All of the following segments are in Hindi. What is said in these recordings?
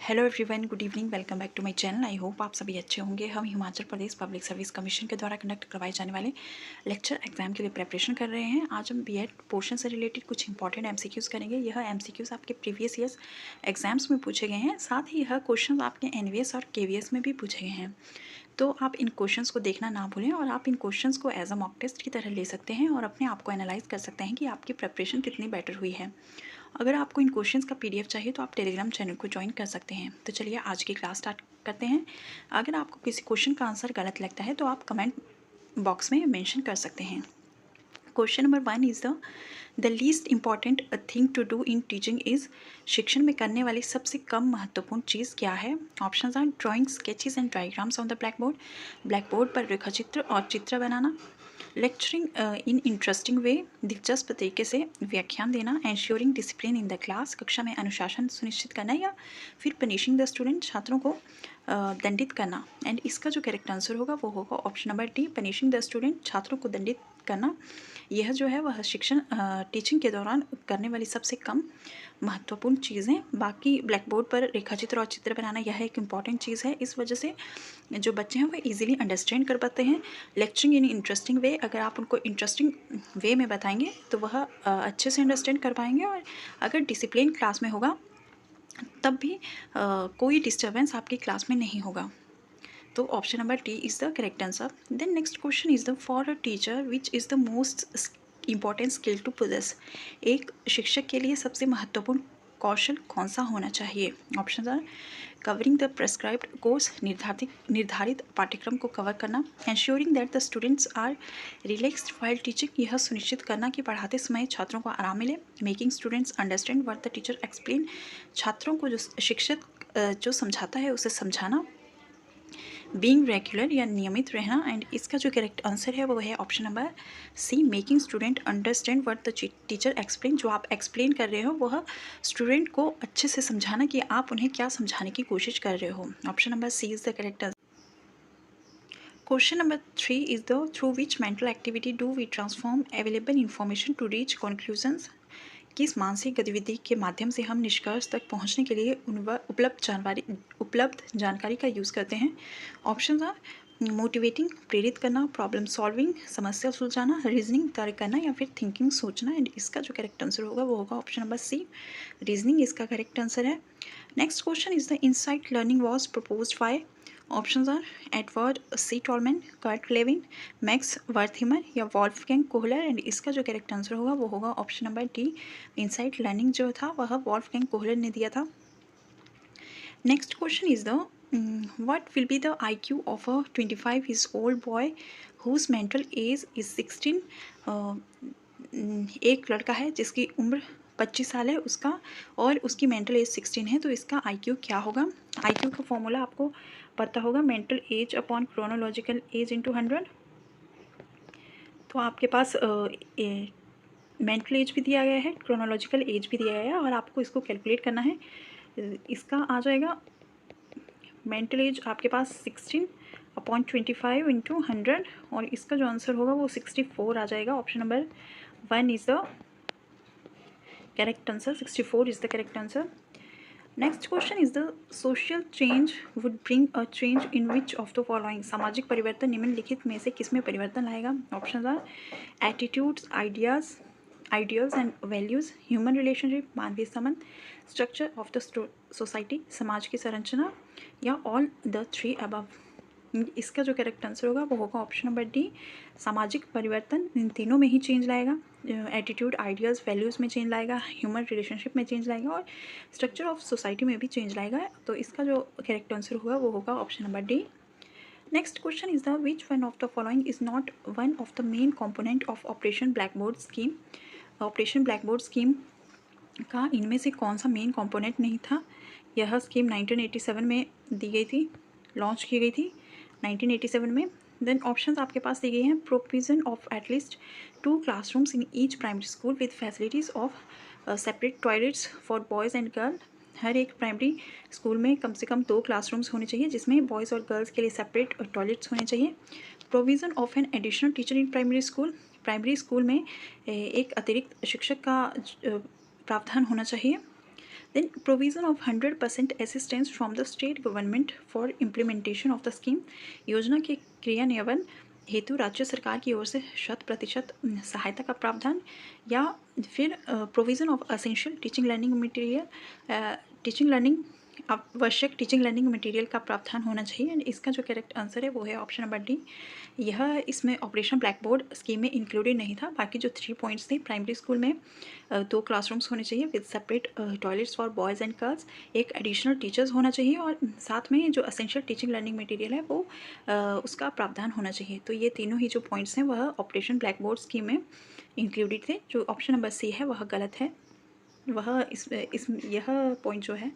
Hello everyone, good evening, welcome back to my channel. I hope आप सभी अच्छे होंगे। हम Himachal Pradesh public service commission के द्वारा कंडक्ट करवाए जाने वाले लेक्चर एग्जाम के लिए प्रिपरेशन कर रहे हैं। आज हम बीएड पोर्शन से रिलेटेड कुछ इंपॉर्टेंट एमसीक्यूज़ करेंगे। यह एमसीक्यूज़ आपके प्रीवियस ईयर्स एग्जाम्स में पूछे गए हैं, साथ ही यह क्वेश्चन आपके एनवीएस और केवीएस में भी पूछे गए हैं। तो आप इन क्वेश्चंस को देखना ना भूलें और आप इन क्वेश्चंस को एज अ मॉक टेस्ट की तरह ले सकते हैं और अपने आप को एनालाइज कर सकते हैं कि आपकी प्रिपरेशन कितनी बेटर हुई है। अगर आपको इन क्वेश्चंस का पीडीएफ चाहिए तो आप टेलीग्राम चैनल को ज्वाइन कर सकते हैं। तो चलिए आज की क्लास स्टार्ट करते हैं। अगर आपको किसी क्वेश्चन का आंसर गलत लगता है तो आप कमेंट बॉक्स में मेंशन कर सकते हैं। Question number 1 is the least important thing to do in teaching is. शिक्षण में करने वाली सबसे कम महत्वपूर्ण चीज़ क्या है? Options are drawing sketches and diagrams on the black board पर रेखाचित्र और चित्र बनाना, लेक्चरिंग इन इंटरेस्टिंग वे, दिलचस्प तरीके से व्याख्यान देना, ensuring discipline in the class, कक्षा में अनुशासन सुनिश्चित करना, या फिर पनिशिंग द स्टूडेंट, छात्रों को दंडित करना। एंड इसका जो करेक्ट आंसर होगा वो होगा option number D, punishing the student, छात्रों को दंडित करना। यह जो है वह शिक्षण टीचिंग के दौरान करने वाली सबसे कम महत्वपूर्ण चीज़ें। बाकी ब्लैक बोर्ड पर रेखाचित्र और चित्र बनाना यह एक इम्पॉर्टेंट चीज़ है। इस वजह से जो बच्चे हैं वो इजीली अंडरस्टैंड कर पाते हैं। लेक्चरिंग इन इंटरेस्टिंग वे, अगर आप उनको इंटरेस्टिंग वे में बताएंगे तो वह अच्छे से अंडरस्टैंड कर पाएंगे। और अगर डिसिप्लिन क्लास में होगा तब भी कोई डिस्टर्बेंस आपकी क्लास में नहीं होगा। तो option number D is the correct answer. Then next question is the for a teacher which is the most important skill to possess. एक शिक्षक के लिए सबसे महत्वपूर्ण कौशल कौन सा होना चाहिए? Option are covering the prescribed course, निर्धारित पाठ्यक्रम को कवर करना, ensuring that the students are relaxed while teaching, यह सुनिश्चित करना कि पढ़ाते समय छात्रों को आराम मिले, making students understand what the teacher explain, छात्रों को जो शिक्षक जो समझाता है उसे समझाना, बीइंग रेगुलर या नियमित रहना। एंड इसका जो करेक्ट आंसर है वो है option number C, making student understand what the teacher explain, जो आप एक्सप्लेन कर रहे हो वह स्टूडेंट को अच्छे से समझाना कि आप उन्हें क्या समझाने की कोशिश कर रहे हो। Option number C is the correct answer. Question number 3 is the through which mental activity do we transform available information to reach conclusions. किस मानसिक गतिविधि के माध्यम से हम निष्कर्ष तक पहुंचने के लिए उपलब्ध जानकारी का यूज़ करते हैं? ऑप्शन आर मोटिवेटिंग, प्रेरित करना, प्रॉब्लम सॉल्विंग, समस्या सुलझाना, रीजनिंग, तर्क करना, या फिर थिंकिंग, सोचना। एंड इसका जो करेक्ट आंसर होगा वो होगा ऑप्शन नंबर सी, रीजनिंग इसका करेक्ट आंसर है। Next question is the insight learning was proposed by. Options are Edward C Tolman, Kurt Lewin, Max Wertheimer, या वॉल्फगैंग कोहलर। एंड इसका जो करेक्ट आंसर होगा वो होगा option number D, insight learning जो था वह वॉल्फगैंग कोहलर ने दिया था। Next question is the what will be the IQ of a 25 years old boy whose mental age is 16। एक लड़का है जिसकी उम्र 25 साल है उसका और उसकी मेंटल एज 16 है, तो इसका IQ क्या होगा? IQ का फॉर्मूला आपको पता होगा, mental as upon chronological age into 100। तो आपके पास मेंटल एज भी दिया गया है, क्रोनोलॉजिकल एज भी दिया गया है और आपको इसको कैलकुलेट करना है। इसका आ जाएगा मेंटल एज आपके पास 16 अपॉन 25 इंटू 100 और इसका जो आंसर होगा वो 64 आ जाएगा। Option number 1 is the correct answer, 64 is the correct answer. Next question is the social change would bring a change in which of the following. सामाजिक परिवर्तन निम्नलिखित में से किस में परिवर्तन लाएगा? Option are attitudes, ideals and values, human relationship, मानवीय संबंध, स्ट्रक्चर ऑफ द सोसाइटी, समाज की संरचना, या ऑल द थ्री अबव। इसका जो करेक्ट आंसर होगा वो होगा ऑप्शन नंबर डी, सामाजिक परिवर्तन इन तीनों में ही चेंज लाएगा। एटीट्यूड, आइडियल्स, वैल्यूज़ में चेंज लाएगा, ह्यूमन रिलेशनशिप में चेंज लाएगा और स्ट्रक्चर ऑफ सोसाइटी में भी चेंज लाएगा। तो इसका जो करेक्ट आंसर होगा वो होगा option number D. Next question is the which one of the following is not one of the main component of operation blackboard scheme. Operation blackboard scheme का इनमें से कौन सा मेन कॉम्पोनेंट नहीं था? यह स्कीम 1987 में दी गई थी, लॉन्च की गई थी 1987 में। देन ऑप्शंस आपके पास दी गई हैं, provision of at least 2 classrooms in each primary school with facilities of separate toilets for boys and girl. हर एक प्राइमरी स्कूल में कम से कम 2 क्लासरूम्स होने चाहिए जिसमें बॉयज़ और गर्ल्स के लिए सेपरेट टॉयलेट्स होने चाहिए। Provision of an additional teacher in primary school, primary school में एक अतिरिक्त शिक्षक का प्रावधान होना चाहिए। Then provision of 100% assistance from the state government for implementation of the scheme, योजना के क्रियान्वयन हेतु राज्य सरकार की ओर से 100% सहायता का प्रावधान, या फिर provision of essential teaching learning material, teaching learning आवश्यक टीचिंग लर्निंग मटेरियल का प्रावधान होना चाहिए। एंड इसका जो करेक्ट आंसर है वो है ऑप्शन नंबर डी। यह इसमें ऑपरेशन ब्लैक बोर्ड स्कीम में इंक्लूडेड नहीं था। बाकी जो 3 पॉइंट्स थे, प्राइमरी स्कूल में 2 क्लासरूम्स होने चाहिए with separate toilets for boys and girls, एक एडिशनल टीचर्स होना चाहिए, और साथ में जो असेंशियल टीचिंग लर्निंग मटेरियल है वो उसका प्रावधान होना चाहिए। तो ये तीनों ही जो पॉइंट्स हैं वह ऑपरेशन ब्लैक बोर्ड स्कीम में इंक्लूडेड थे। जो ऑप्शन नंबर सी है वह गलत है। वह यह पॉइंट जो है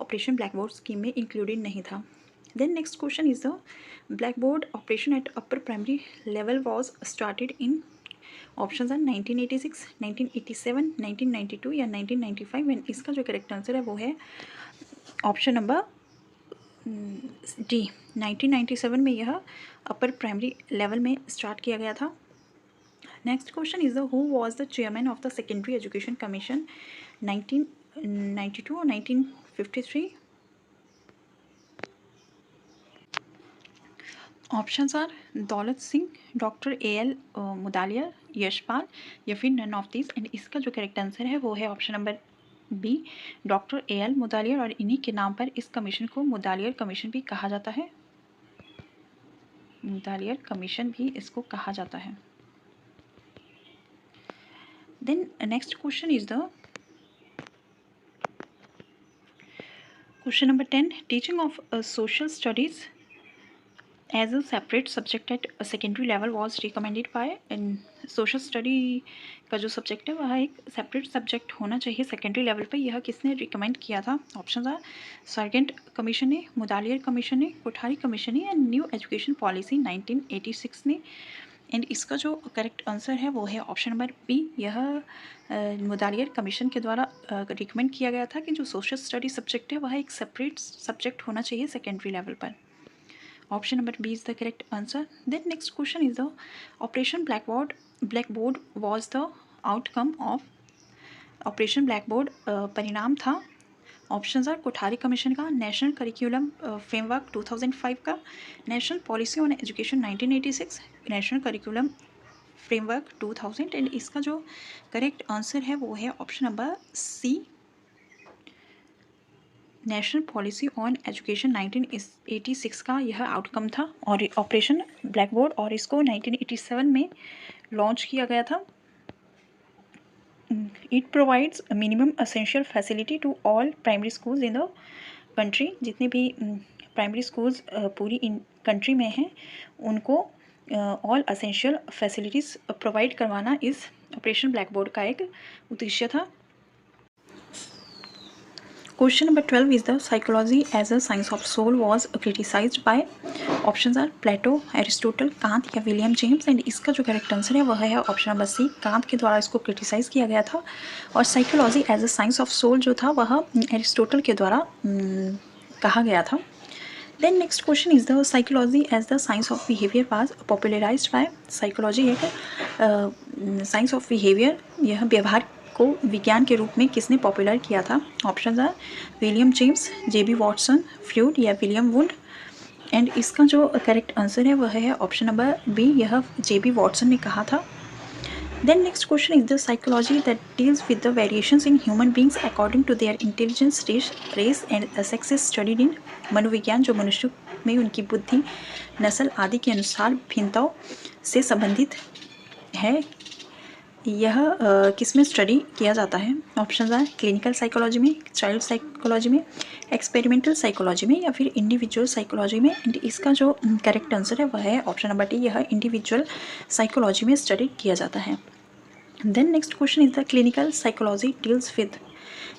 ऑपरेशन ब्लैक बोर्ड स्कीम में इंक्लूडेड नहीं था। Then next question is the black board operation at upper primary level was started in, option are 1986, 1987, 1992 या 1995। एंड इसका जो करेक्ट आंसर है वो है ऑप्शन नंबर डी, 1997 में यह अपर प्राइमरी लेवल में स्टार्ट किया गया था। Next question is the who was the chairman of the secondary education commission, 1992 और 1953। Options are Daulat Singh, doctor A.L. Mudaliar, Yashpal, या फिर नन ऑफ दिस। एंड इसका जो करेक्ट आंसर है वो है option number B, doctor A.L. Mudaliar, और इन्हीं के नाम पर इस कमीशन को मुदालियर कमीशन भी कहा जाता है। मुदालियर कमीशन भी इसको कहा जाता है। Then next question is the question number 10, teaching of social studies as a separate subject at secondary level was recommended by. And social study का जो सब्जेक्ट है वह एक सेपरेट सब्जेक्ट होना चाहिए सेकेंडरी लेवल पर, यह किसने रिकमेंड किया था? ऑप्शन आर सार्जेंट कमीशन ने, मुदालियर कमीशन ने, कोठारी कमीशन ने, एंड न्यू एजुकेशन पॉलिसी 1986 ने। एंड इसका जो करेक्ट आंसर है वो है ऑप्शन नंबर बी, यह मुदालियर कमीशन के द्वारा रिकमेंड किया गया था कि जो सोशल स्टडी सब्जेक्ट है वह एक सेपरेट सब्जेक्ट होना चाहिए सेकेंडरी लेवल पर। Option number B is the correct answer. Then next question is the operation black board was the outcome of, operation black board परिणाम था। ऑप्शंस आर कोठारी कमीशन का, नेशनल करिकुलम फ्रेमवर्क 2005 का, national policy on education 1986, national curriculum framework 2000। And इसका जो करेक्ट आंसर है वो है option number C, national policy on education 1986 का यह आउटकम था और ऑपरेशन ब्लैक बोर्ड, और इसको 1987 में लॉन्च किया गया था। It provides minimum essential facility to all primary schools in the country. जितने भी प्राइमरी स्कूल्स पूरी कंट्री में हैं उनको ऑल असेंशियल फैसिलिटीज़ प्रोवाइड करवाना इस ऑपरेशन ब्लैक बोर्ड का एक उद्देश्य था। Question number 12 is the psychology as a science of soul was criticised by. Options are Plato, Aristotle, Kant या विलियम जेम्स। एंड इसका जो करेक्ट आंसर है वह है ऑप्शन नंबर सी, कांत के द्वारा इसको क्रिटिसाइज किया गया था। और psychology as a science of soul जो था वह एरिस्टोटल के द्वारा कहा गया था। Then next question is the psychology as the science of behaviour was popularised by. Psychology एक साइंस ऑफ बिहेवियर, यह व्यवहार को विज्ञान के रूप में किसने पॉपुलर किया था? Option are William James, J B Watson, Freud या विलियम वुड। एंड इसका जो करेक्ट आंसर है वह है ऑप्शन नंबर बी, यह जेबी वॉटसन ने कहा था। Then next question is the psychology that deals with the variations in human beings according to their intelligence, race and sex is studied in. मनोविज्ञान जो मनुष्य में उनकी बुद्धि, नस्ल आदि के अनुसार भिन्नताओं से संबंधित है, यह किस में स्टडी किया जाता है? ऑप्शन आर क्लिनिकल साइकोलॉजी में, चाइल्ड साइकोलॉजी में, एक्सपेरिमेंटल साइकोलॉजी में या फिर इंडिविजुअल साइकोलॉजी में। एंड इसका जो करेक्ट आंसर है वह है ऑप्शन नंबर डी, यह इंडिविजुअल साइकोलॉजी में स्टडी किया जाता है। Then next question is the clinical psychology deals with.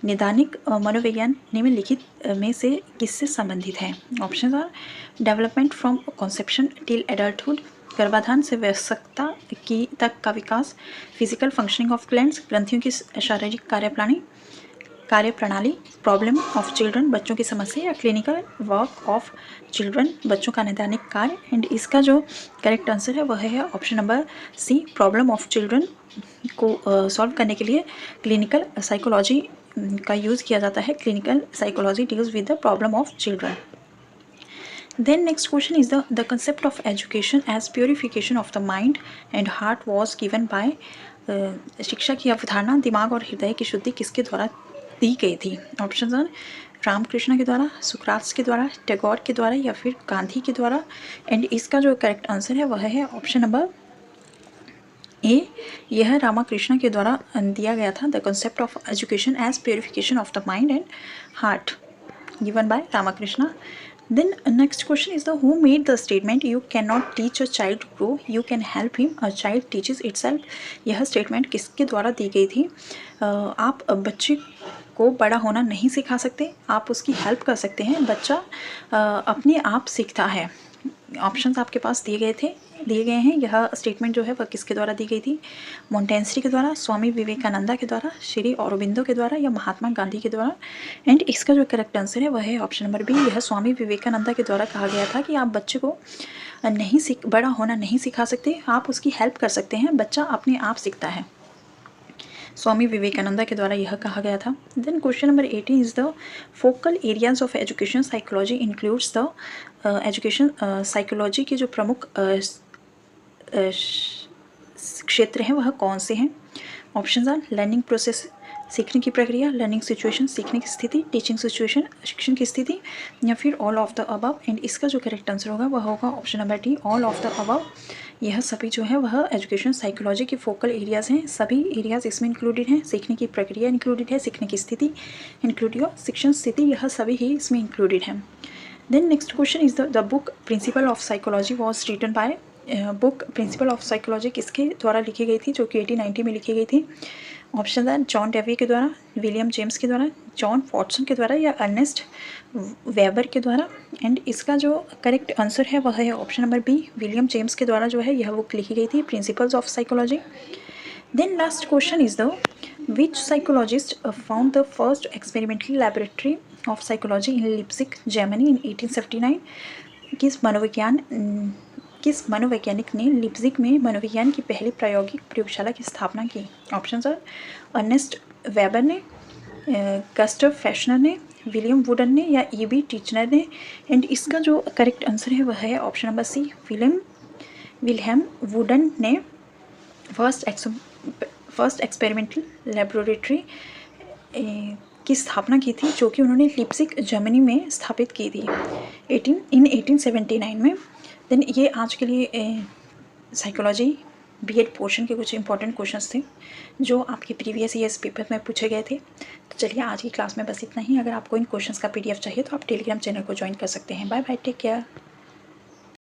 निदानिक मनोविज्ञान निम्नलिखित में से किससे संबंधित है? Options are development from conception till adulthood, गर्भाधान से वयस्कता की तक का विकास, फिजिकल फंक्शनिंग ऑफ ग्लैंड्स, ग्रंथियों की शारीरिक कार्यप्रणाली, प्रॉब्लम ऑफ चिल्ड्रन, बच्चों की समस्या, या क्लिनिकल वर्क ऑफ चिल्ड्रन, बच्चों का नैदानिक कार्य। एंड इसका जो करेक्ट आंसर है वह है option number C, problem of children को सॉल्व करने के लिए क्लिनिकल साइकोलॉजी का यूज़ किया जाता है। Clinical psychology deals with the problem of children. Then next question is the concept of education as purification of the mind and heart was given by शिक्षा की अवधारणा दिमाग और हृदय की शुद्धि किसके द्वारा दी गई थी? ऑप्शन आर रामकृष्ण के द्वारा, सुकरात के द्वारा, टैगोर के द्वारा या फिर गांधी के द्वारा। एंड इसका जो करेक्ट आंसर है वह है ऑप्शन नंबर ए, यह रामकृष्ण के द्वारा दिया गया था। The concept of education as purification of the mind and heart given by Ramakrishna. Then next question is the who made the statement you cannot teach a child to grow, you can help him, a child teaches itself। यह स्टेटमेंट किसके द्वारा दी गई थी? आप बच्चे को बड़ा होना नहीं सिखा सकते, आप उसकी हेल्प कर सकते हैं, बच्चा अपने आप सीखता है। ऑप्शंस आपके पास दिए गए हैं। यह स्टेटमेंट जो है वह किसके द्वारा दी गई थी? मोंटेस्क्यू के द्वारा, स्वामी विवेकानंद के द्वारा, श्री अरबिंदो के द्वारा या महात्मा गांधी के द्वारा। एंड इसका जो करेक्ट आंसर है वह है ऑप्शन नंबर बी, यह स्वामी विवेकानंद के द्वारा कहा गया था कि आप बच्चे को बड़ा होना नहीं सिखा सकते, आप उसकी हेल्प कर सकते हैं, बच्चा अपने आप सीखता है। स्वामी विवेकानंद के द्वारा यह कहा गया था। Then question number 18 is the focal areas of education psychology includes the education psychology के जो प्रमुख क्षेत्र हैं वह कौन से हैं? ऑप्शन आर लर्निंग प्रोसेस, सीखने की प्रक्रिया, लर्निंग सिचुएशन, सीखने की स्थिति, टीचिंग सिचुएशन, शिक्षण की स्थिति, या फिर all of the above. And इसका जो करेक्ट आंसर होगा वह होगा option number D, all of the above. यह सभी जो है वह एजुकेशन साइकोलॉजी के फोकल एरियाज हैं, सभी एरियाज इसमें इंक्लूडेड हैं। सीखने की प्रक्रिया इंक्लूडेड है, सीखने की स्थिति इंक्लूडेड है, शिक्षण स्थिति, यह सभी ही इसमें इंक्लूडेड हैं। Then next question is the book principle of psychology was written by, book principle of psychology किसके द्वारा लिखी गई थी, जो कि 1890 में लिखी गई थी? ऑप्शन है जॉन डेवी के द्वारा, विलियम जेम्स के द्वारा, जॉन वॉटसन के द्वारा या अर्नेस्ट वेबर के द्वारा। एंड इसका जो करेक्ट आंसर है वह है option number B, William James के द्वारा जो है यह बुक लिखी गई थी, principles of psychology. Then last question is the which psychologist found the first experimental laboratory of psychology in Leipzig Germany in 1879। किस मनोवैज्ञानिक ने लिप्जिग में मनोविज्ञान की पहली प्रायोगिक प्रयोगशाला की स्थापना की? ऑप्शन आर अर्नेस्ट वेबर ने, गस्टव फेशनर ने, विलियम वुडन ने या ई.बी. टीचनर ने। एंड इसका जो करेक्ट आंसर है वह है ऑप्शन नंबर सी, विल्हेम वुडन ने फर्स्ट एक्सपेरिमेंटल लेबोरेटरी की स्थापना की थी, जो कि उन्होंने लिप्जिग जर्मनी में स्थापित की थी 1879 में। देन ये आज के लिए साइकोलॉजी बीएड पोर्शन के कुछ इंपॉर्टेंट क्वेश्चंस थे जो आपके प्रीवियस ईयर्स पेपर में पूछे गए थे। तो चलिए आज की क्लास में बस इतना ही। अगर आपको इन क्वेश्चंस का पीडीएफ चाहिए तो आप टेलीग्राम चैनल को ज्वाइन कर सकते हैं। Bye bye, take care.